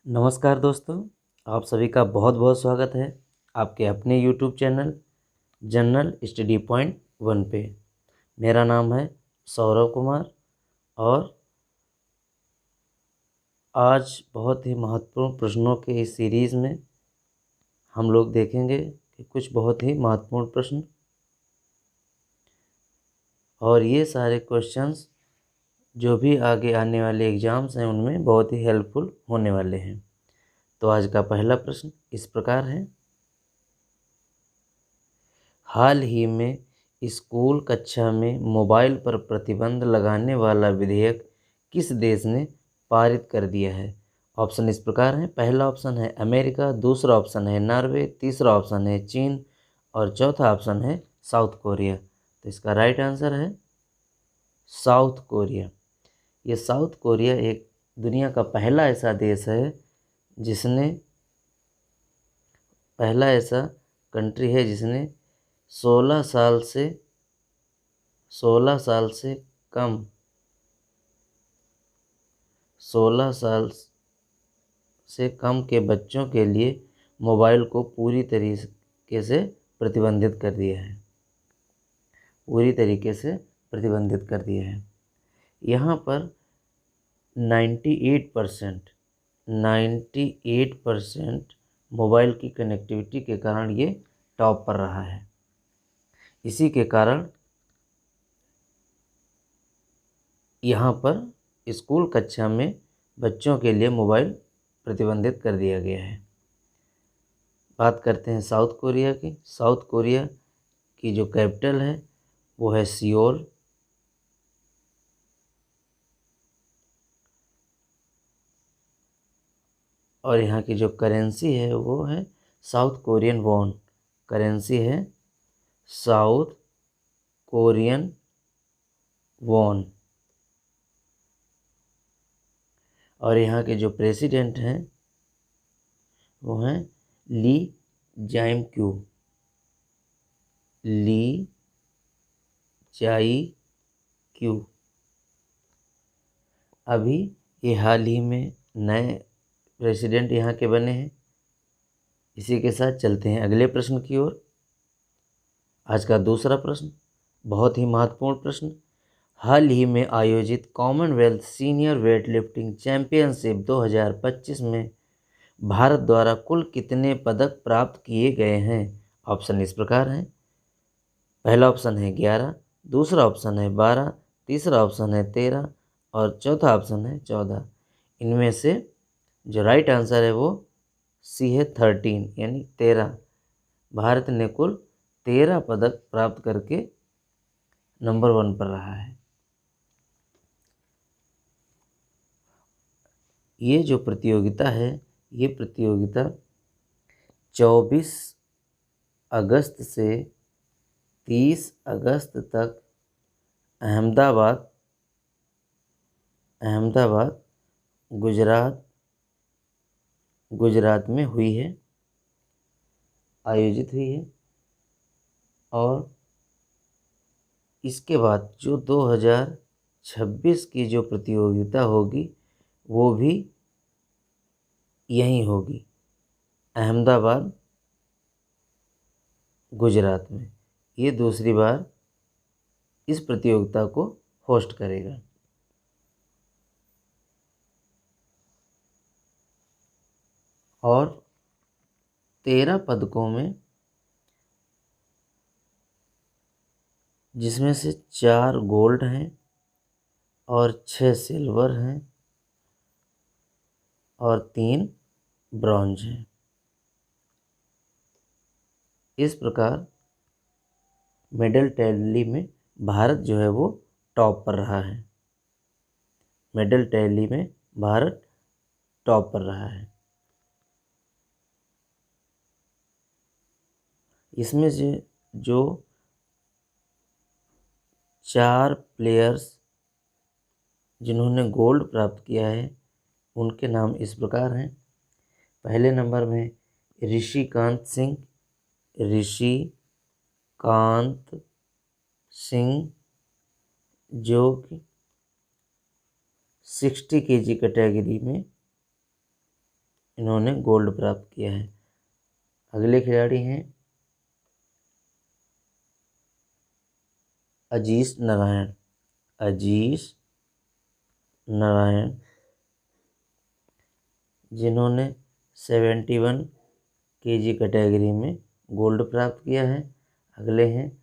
नमस्कार दोस्तों, आप सभी का बहुत बहुत स्वागत है आपके अपने YouTube channel general study point 1 पे। मेरा नाम है सौरव कुमार और आज बहुत ही महत्वपूर्ण प्रश्नों के इस सीरीज़ में हम लोग देखेंगे कि कुछ बहुत ही महत्वपूर्ण प्रश्न और ये सारे क्वेश्चंस जो भी आगे आने वाले एग्ज़ाम्स हैं उनमें बहुत ही हेल्पफुल होने वाले हैं। तो आज का पहला प्रश्न इस प्रकार है, हाल ही में स्कूल कक्षा में मोबाइल पर प्रतिबंध लगाने वाला विधेयक किस देश ने पारित कर दिया है? ऑप्शन इस प्रकार हैं। पहला ऑप्शन है अमेरिका, दूसरा ऑप्शन है नॉर्वे, तीसरा ऑप्शन है चीन और चौथा ऑप्शन है साउथ कोरिया। तो इसका राइट आंसर है साउथ कोरिया। ये साउथ कोरिया एक दुनिया का पहला ऐसा देश है जिसने पहला ऐसा कंट्री है जिसने 16 साल से 16 साल से कम 16 साल से कम के बच्चों के लिए मोबाइल को पूरी तरीके से प्रतिबंधित कर दिया है। पूरी तरीके से प्रतिबंधित कर दिया है। यहाँ पर 98% मोबाइल की कनेक्टिविटी के कारण ये टॉप पर रहा है। इसी के कारण यहाँ पर स्कूल कक्षा में बच्चों के लिए मोबाइल प्रतिबंधित कर दिया गया है। बात करते हैं साउथ कोरिया की। साउथ कोरिया की जो कैपिटल है वो है सियोल। और यहाँ की जो करेंसी है वो है साउथ कोरियन वॉन। करेंसी है साउथ कोरियन वॉन। और यहाँ के जो प्रेसिडेंट हैं वो हैं ली जाइम क्यू। ली जाई क्यू। अभी ये हाल ही में नए प्रेसिडेंट यहाँ के बने हैं। इसी के साथ चलते हैं अगले प्रश्न की ओर। आज का दूसरा प्रश्न बहुत ही महत्वपूर्ण प्रश्न, हाल ही में आयोजित Commonwealth senior weight lifting championship 2025 में भारत द्वारा कुल कितने पदक प्राप्त किए गए हैं? ऑप्शन इस प्रकार हैं। पहला ऑप्शन है 11, दूसरा ऑप्शन है 12, तीसरा ऑप्शन है 13 और चौथा ऑप्शन है 14। इनमें से जो राइट आंसर है वो सी है 13 यानी 13। भारत ने कुल 13 पदक प्राप्त करके नंबर 1 पर रहा है। ये जो प्रतियोगिता है ये प्रतियोगिता 24 अगस्त से 30 अगस्त तक अहमदाबाद गुजरात में हुई है, आयोजित हुई है। और इसके बाद जो 2026 की जो प्रतियोगिता होगी वो भी यहीं होगी, अहमदाबाद गुजरात में। ये दूसरी बार इस प्रतियोगिता को होस्ट करेगा। और 13 पदकों में जिसमें से 4 गोल्ड हैं और 6 सिल्वर हैं और 3 ब्रॉन्ज हैं। इस प्रकार मेडल टैली में भारत जो है वो टॉप पर रहा है। मेडल टैली में भारत टॉप पर रहा है। इसमें से जो 4 प्लेयर्स जिन्होंने गोल्ड प्राप्त किया है उनके नाम इस प्रकार हैं। पहले नंबर में ऋषिकांत सिंह जो कि 60 kg कैटेगरी में इन्होंने गोल्ड प्राप्त किया है। अगले खिलाड़ी हैं अजीश नारायण। अजीश नारायण जिन्होंने 71 केजी कैटेगरी में गोल्ड प्राप्त किया है। अगले हैं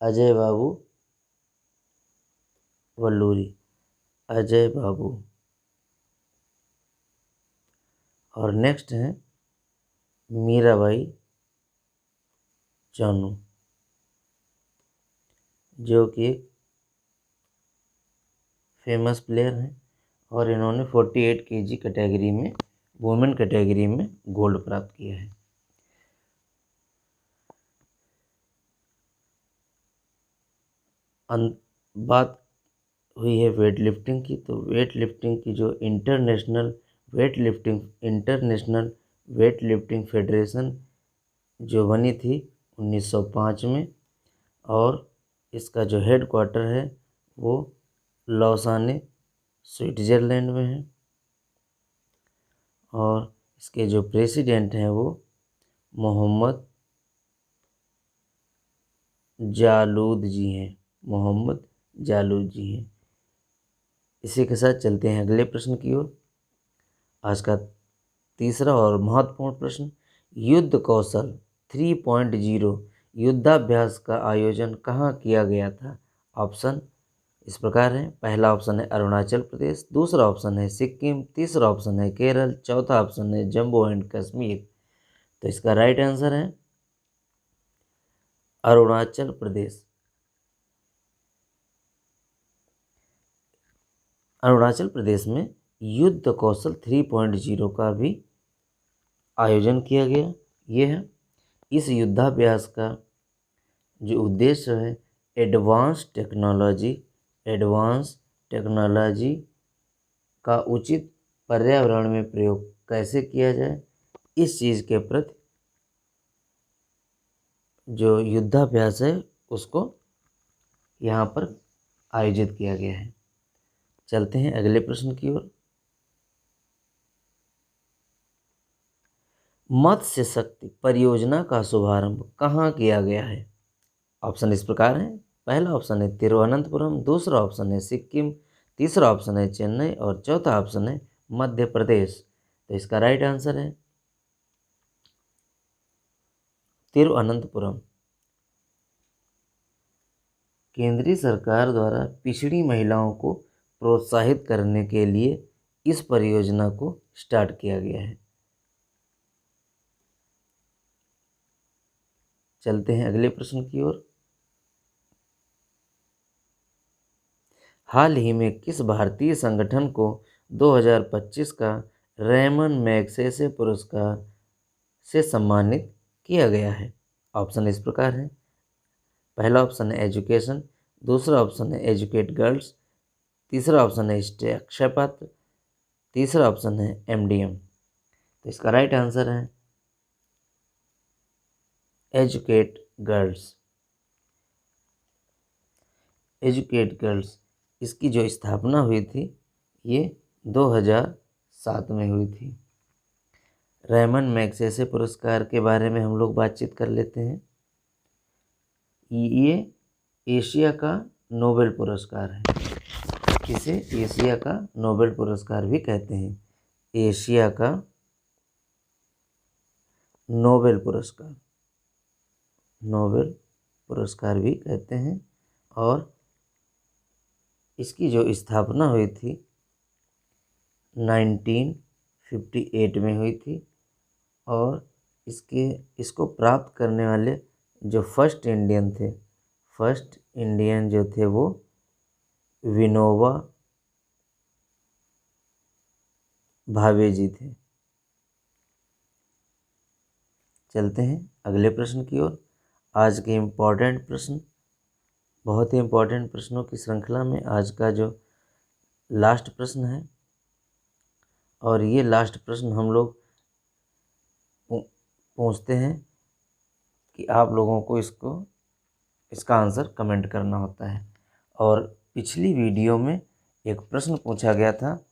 अजय बाबू वल्लूरी। अजय बाबू। और नेक्स्ट हैं मीराबाई चानू, जो कि एक फेमस प्लेयर हैं और इन्होंने 48 केजी कैटेगरी में, वुमेन कैटेगरी में गोल्ड प्राप्त किया है। बात हुई है वेट लिफ्टिंग की, तो वेट लिफ्टिंग की जो इंटरनेशनल वेट लिफ्टिंग फेडरेशन जो बनी थी 1905 में, और इसका जो हेड क्वार्टर है वो लौसाने स्विट्ज़रलैंड में है, और इसके जो प्रेसिडेंट हैं वो मोहम्मद जालूद जी हैं। मोहम्मद जालूद जी हैं। इसी के साथ चलते हैं अगले प्रश्न की ओर। आज का तीसरा और महत्वपूर्ण प्रश्न, युद्ध कौशल 3.0 युद्धाभ्यास का आयोजन कहाँ किया गया था? ऑप्शन इस प्रकार है। पहला ऑप्शन है अरुणाचल प्रदेश, दूसरा ऑप्शन है सिक्किम, तीसरा ऑप्शन है केरल, चौथा ऑप्शन है जम्मू एंड कश्मीर। तो इसका राइट आंसर है अरुणाचल प्रदेश। अरुणाचल प्रदेश में युद्ध कौशल 3.0 का भी आयोजन किया गया। ये है, इस युद्धाभ्यास का जो उद्देश्य है एडवांस टेक्नोलॉजी का उचित पर्यावरण में प्रयोग कैसे किया जाए, इस चीज़ के प्रति जो युद्धाभ्यास है उसको यहाँ पर आयोजित किया गया है। चलते हैं अगले प्रश्न की ओर। मत्स्य शक्ति परियोजना का शुभारंभ कहाँ किया गया है? ऑप्शन इस प्रकार है। पहला ऑप्शन है तिरुवनंतपुरम, दूसरा ऑप्शन है सिक्किम, तीसरा ऑप्शन है चेन्नई और चौथा ऑप्शन है मध्य प्रदेश। तो इसका राइट आंसर है तिरुवनंतपुरम। केंद्रीय सरकार द्वारा पिछड़ी महिलाओं को प्रोत्साहित करने के लिए इस परियोजना को स्टार्ट किया गया है। चलते हैं अगले प्रश्न की ओर। हाल ही में किस भारतीय संगठन को 2025 का रेमन मैगसेसे पुरस्कार से सम्मानित किया गया है? ऑप्शन इस प्रकार है। पहला ऑप्शन है एजुकेशन, दूसरा ऑप्शन है एजुकेट गर्ल्स, तीसरा ऑप्शन है अक्षय पात्र, तीसरा ऑप्शन है MDM। तो इसका राइट आंसर है एजुकेट गर्ल्स। एजुकेट गर्ल्स, इसकी जो स्थापना हुई थी ये 2007 में हुई थी। रेमन मैगसेसे पुरस्कार के बारे में हम लोग बातचीत कर लेते हैं। ये एशिया का नोबेल पुरस्कार है। इसे एशिया का नोबेल पुरस्कार भी कहते हैं। एशिया का नोबेल पुरस्कार भी कहते हैं। और इसकी जो स्थापना हुई थी 1958 में हुई थी, और इसको प्राप्त करने वाले जो फर्स्ट इंडियन जो थे वो विनोबा भावे जी थे। चलते हैं अगले प्रश्न की ओर। आज के इम्पोर्टेंट प्रश्न, बहुत ही इम्पोर्टेंट प्रश्नों की श्रृंखला में आज का जो लास्ट प्रश्न है, और ये लास्ट प्रश्न हम लोग पूछते हैं कि आप लोगों को इसका आंसर कमेंट करना होता है। और पिछली वीडियो में एक प्रश्न पूछा गया था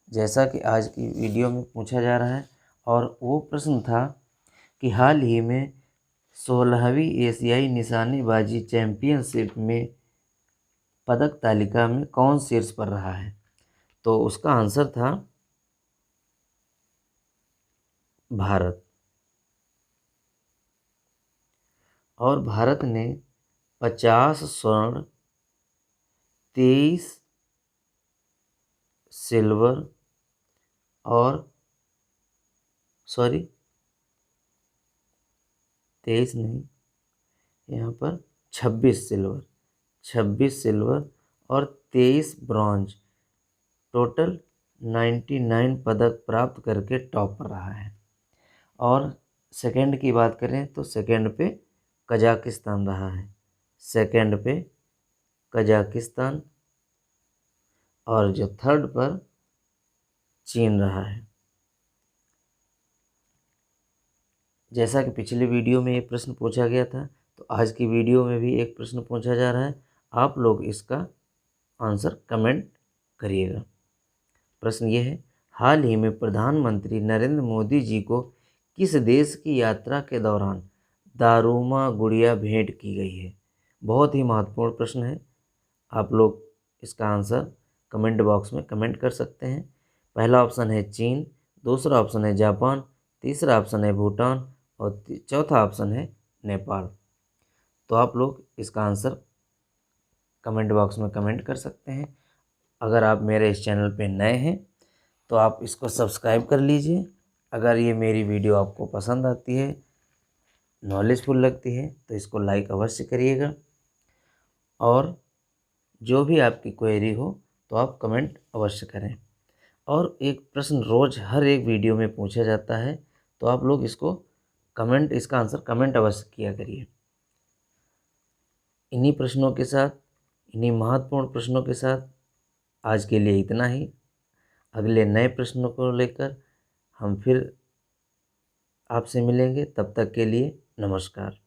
जैसा कि आज की वीडियो में पूछा जा रहा है, और वो प्रश्न था कि हाल ही में 16वीं एशियाई निशानेबाजी चैंपियनशिप में पदक तालिका में कौन शीर्ष पर रहा है। तो उसका आंसर था भारत। और भारत ने 50 स्वर्ण, 23 सिल्वर और 23 नहीं, यहाँ पर 26 सिल्वर और 23 ब्रॉन्ज, टोटल 99 पदक प्राप्त करके टॉप पर रहा है। और सेकंड की बात करें तो सेकंड पे कजाकिस्तान रहा है, सेकंड पे कजाकिस्तान, और जो थर्ड पर चीन रहा है। जैसा कि पिछले वीडियो में एक प्रश्न पूछा गया था, तो आज की वीडियो में भी एक प्रश्न पूछा जा रहा है। आप लोग इसका आंसर कमेंट करिएगा। प्रश्न ये है, हाल ही में प्रधानमंत्री नरेंद्र मोदी जी को किस देश की यात्रा के दौरान दारूमा गुड़िया भेंट की गई है। बहुत ही महत्वपूर्ण प्रश्न है। आप लोग इसका आंसर कमेंट बॉक्स में कमेंट कर सकते हैं। पहला ऑप्शन है चीन, दूसरा ऑप्शन है जापान, तीसरा ऑप्शन है भूटान और चौथा ऑप्शन है नेपाल। तो आप लोग इसका आंसर कमेंट बॉक्स में कमेंट कर सकते हैं। अगर आप मेरे इस चैनल पे नए हैं तो आप इसको सब्सक्राइब कर लीजिए। अगर ये मेरी वीडियो आपको पसंद आती है, नॉलेजफुल लगती है, तो इसको लाइक अवश्य करिएगा। और जो भी आपकी क्वेरी हो तो आप कमेंट अवश्य करें। और एक प्रश्न रोज़ हर एक वीडियो में पूछा जाता है, तो आप लोग इसका आंसर कमेंट अवश्य किया करिए। इन्हीं प्रश्नों के साथ, इन्हीं महत्वपूर्ण प्रश्नों के साथ आज के लिए इतना ही। अगले नए प्रश्नों को लेकर हम फिर आपसे मिलेंगे। तब तक के लिए नमस्कार।